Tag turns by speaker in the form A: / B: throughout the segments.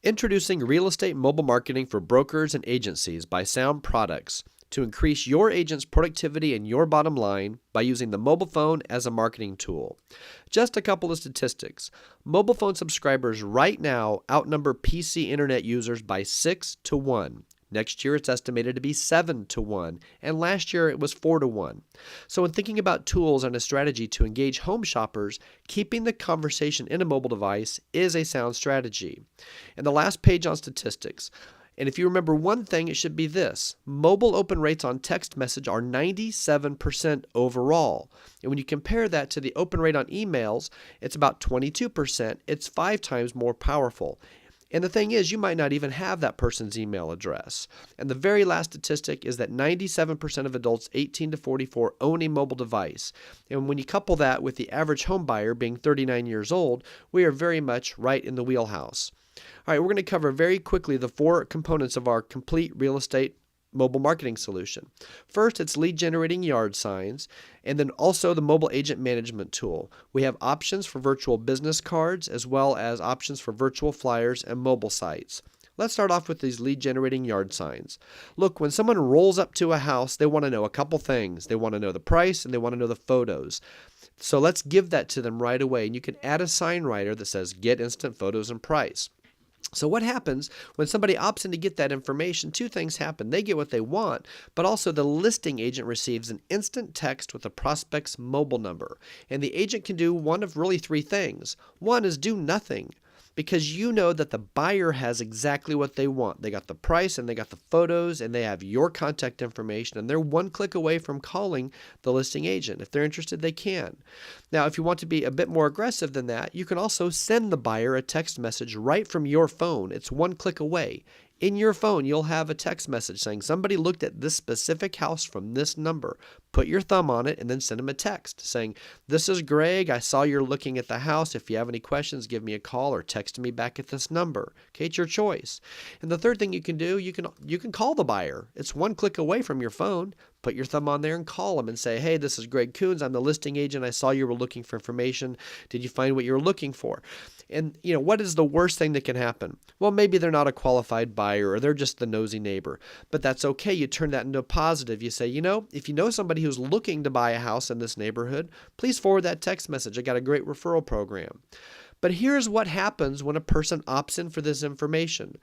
A: Introducing real estate mobile marketing for brokers and agencies by Sound Products to increase your agent's productivity and your bottom line by using the mobile phone as a marketing tool. Just a couple of statistics. Mobile phone subscribers right now outnumber PC internet users by 6 to 1. Next year, it's estimated to be 7 to 1, and last year it was 4 to 1. So when thinking about tools and a strategy to engage home shoppers, keeping the conversation in a mobile device is a sound strategy. And the last page on statistics. And if you remember one thing, it should be this. Mobile open rates on text message are 97% overall. And when you compare that to the open rate on emails, it's about 22%. It's 5 times more powerful. And the thing is, you might not even have that person's email address. And the very last statistic is that 97% of adults 18 to 44 own a mobile device. And when you couple that with the average home buyer being 39 years old, we are very much right in the wheelhouse. All right, we're going to cover very quickly the 4 components of our complete real estate mobile marketing solution. First, it's lead generating yard signs, and then also the mobile agent management tool. We have options for virtual business cards as well as options for virtual flyers and mobile sites. Let's start off with these lead generating yard signs. Look, when someone rolls up to a house, they want to know a couple things. They want to know the price and they want to know the photos. So let's give that to them right away. And you can add a sign writer that says get instant photos and price. So what happens when somebody opts in to get that information? 2 things happen. They get what they want, but also the listing agent receives an instant text with the prospect's mobile number. And the agent can do one of really 3 things. One is do nothing, because you know that the buyer has exactly what they want. They got the price and they got the photos and they have your contact information, and they're 1 click away from calling the listing agent. If they're interested, they can. Now, if you want to be a bit more aggressive than that, you can also send the buyer a text message right from your phone. It's 1 click away. In your phone, you'll have a text message saying somebody looked at this specific house from this number. Put your thumb on it and then send them a text saying, this is Greg. I saw you're looking at the house. If you have any questions, give me a call or text me back at this number. Okay, it's your choice. And the third thing you can do, you can call the buyer. It's 1 click away from your phone. Put your thumb on there and call them and say, hey, this is Greg Coons. I'm the listing agent. I saw you were looking for information. Did you find what you were looking for? And, what is the worst thing that can happen? Well, maybe they're not a qualified buyer or they're just the nosy neighbor, but that's okay. You turn that into a positive. You say, if you know somebody who's looking to buy a house in this neighborhood, please forward that text message. I got a great referral program. But here's what happens when a person opts in for this information.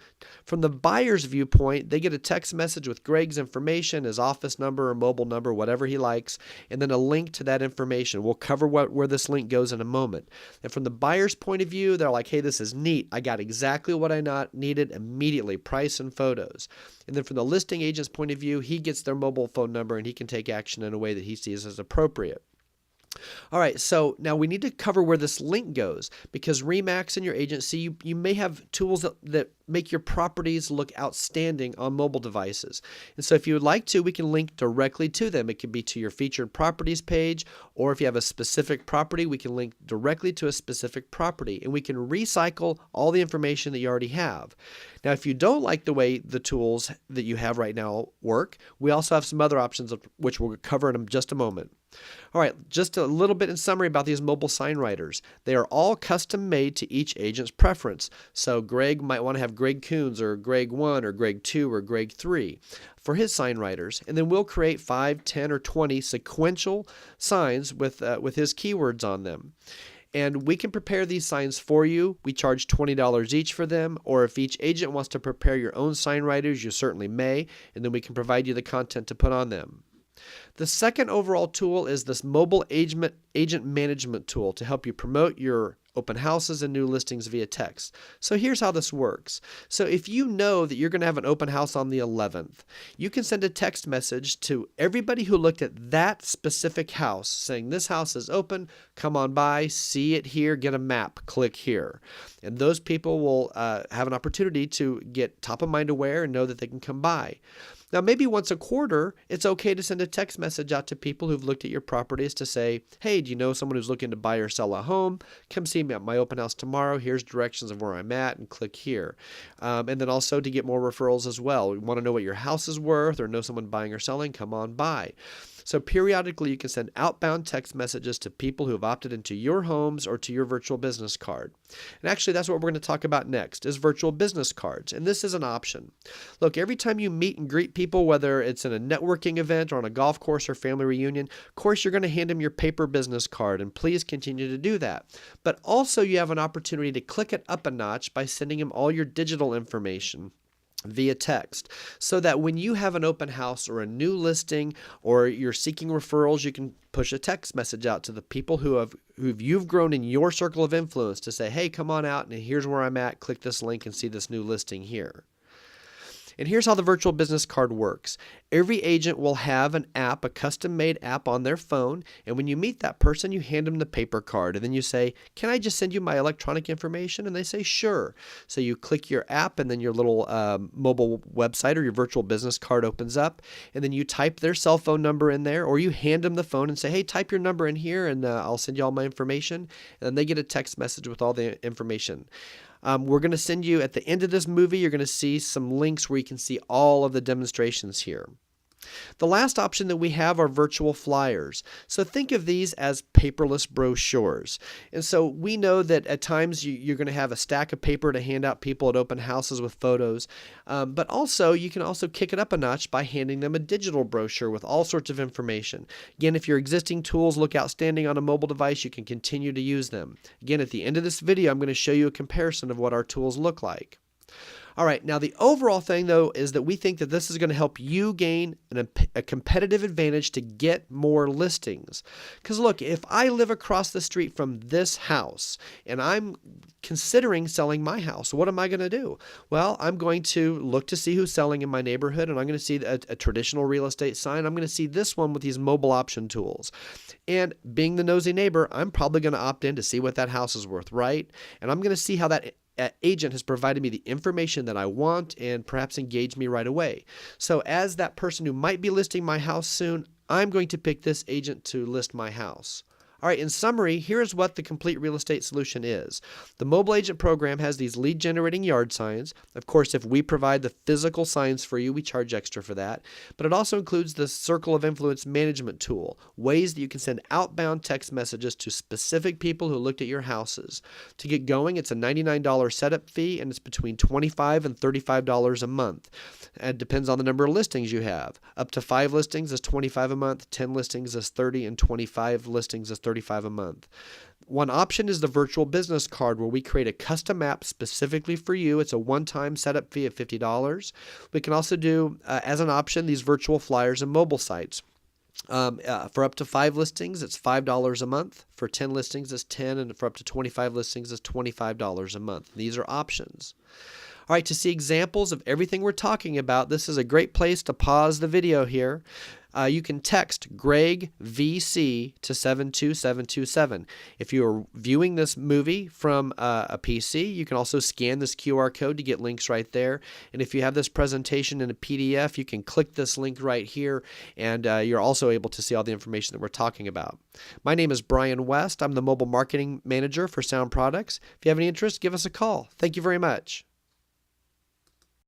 A: From the buyer's viewpoint, they get a text message with Greg's information, his office number or mobile number, whatever he likes, and then a link to that information. We'll cover where this link goes in a moment. And from the buyer's point of view, they're like, hey, this is neat. I got exactly what I needed immediately, price and photos. And then from the listing agent's point of view, he gets their mobile phone number and he can take action in a way that he sees as appropriate. All right, so now we need to cover where this link goes, because RE/MAX and your agency, you may have tools that make your properties look outstanding on mobile devices. And so if you would like to, we can link directly to them. It could be to your featured properties page, or if you have a specific property, we can link directly to a specific property, and we can recycle all the information that you already have. Now, if you don't like the way the tools that you have right now work, we also have some other options which we'll cover in just a moment. All right, just a little bit in summary about these mobile sign writers. They are all custom made to each agent's preference. So Greg might want to have Greg Coons or Greg 1 or Greg 2 or Greg 3 for his sign writers. And then we'll create 5, 10, or 20 sequential signs with his keywords on them. And we can prepare these signs for you. We charge $20 each for them, or if each agent wants to prepare your own sign writers, you certainly may, and then we can provide you the content to put on them. The second overall tool is this mobile agent management tool to help you promote your open houses and new listings via text. So here's how this works. So if you know that you're going to have an open house on the 11th, you can send a text message to everybody who looked at that specific house saying, this house is open, come on by, see it here, get a map, click here. And those people will have an opportunity to get top of mind aware and know that they can come by. Now, maybe once a quarter, it's okay to send a text message out to people who've looked at your properties to say, hey, do you know someone who's looking to buy or sell a home? Come see me at my open house tomorrow. Here's directions of where I'm at, and click here. And then also to get more referrals as well. We want to know what your house is worth or know someone buying or selling, come on by. So periodically you can send outbound text messages to people who have opted into your homes or to your virtual business card. And actually that's what we're going to talk about next is virtual business cards. And this is an option. Look, every time you meet and greet people, whether it's in a networking event or on a golf course or family reunion, of course you're going to hand them your paper business card, and please continue to do that. But also you have an opportunity to click it up a notch by sending them all your digital information via text, so that when you have an open house or a new listing or you're seeking referrals, you can push a text message out to the people who you've grown in your circle of influence to say, hey, come on out and here's where I'm at. Click this link and see this new listing here. And here's how the virtual business card works. Every agent will have an app, a custom-made app on their phone, and when you meet that person, you hand them the paper card, and then you say, can I just send you my electronic information? And they say, sure. So you click your app, and then your little mobile website or your virtual business card opens up, and then you type their cell phone number in there, or you hand them the phone and say, hey, type your number in here, and I'll send you all my information, and then they get a text message with all the information. We're going to send you, at the end of this movie, you're going to see some links where you can see all of the demonstrations here. The last option that we have are virtual flyers. So think of these as paperless brochures. And so we know that at times you're going to have a stack of paper to hand out people at open houses with photos, but also you can also kick it up a notch by handing them a digital brochure with all sorts of information. Again, if your existing tools look outstanding on a mobile device, you can continue to use them. Again, at the end of this video, I'm going to show you a comparison of what our tools look like. All right, now the overall thing, though, is that we think that this is going to help you gain a competitive advantage to get more listings. Because look, if I live across the street from this house and I'm considering selling my house, what am I going to do? Well, I'm going to look to see who's selling in my neighborhood, and I'm going to see a traditional real estate sign. I'm going to see this one with these mobile option tools. And being the nosy neighbor, I'm probably going to opt in to see what that house is worth, right? And I'm going to see how that agent has provided me the information that I want and perhaps engage me right away. So as that person who might be listing my house soon, I'm going to pick this agent to list my house. All right, in summary, here's what the complete real estate solution is. The mobile agent program has these lead generating yard signs. Of course, if we provide the physical signs for you, we charge extra for that. But it also includes the circle of influence management tool, ways that you can send outbound text messages to specific people who looked at your houses. To get going, it's a $99 setup fee, and it's between $25 and $35 a month. It depends on the number of listings you have. Up to 5 listings is $25 a month, 10 listings is $30, and 25 listings is $35 a month. One option is the virtual business card, where we create a custom app specifically for you. It's a one-time setup fee of $50. We can also do, as an option, these virtual flyers and mobile sites. For up to 5 listings, it's $5 a month. For 10 listings, it's $10, and for up to 25 listings, it's $25 a month. These are options. All right, to see examples of everything we're talking about, this is a great place to pause the video here. You can text Greg VC to 72727. If you are viewing this movie from a PC, you can also scan this QR code to get links right there. And if you have this presentation in a PDF, you can click this link right here, and you're also able to see all the information that we're talking about. My name is Brian West. I'm the Mobile Marketing Manager for Sound Products. If you have any interest, give us a call. Thank you very much.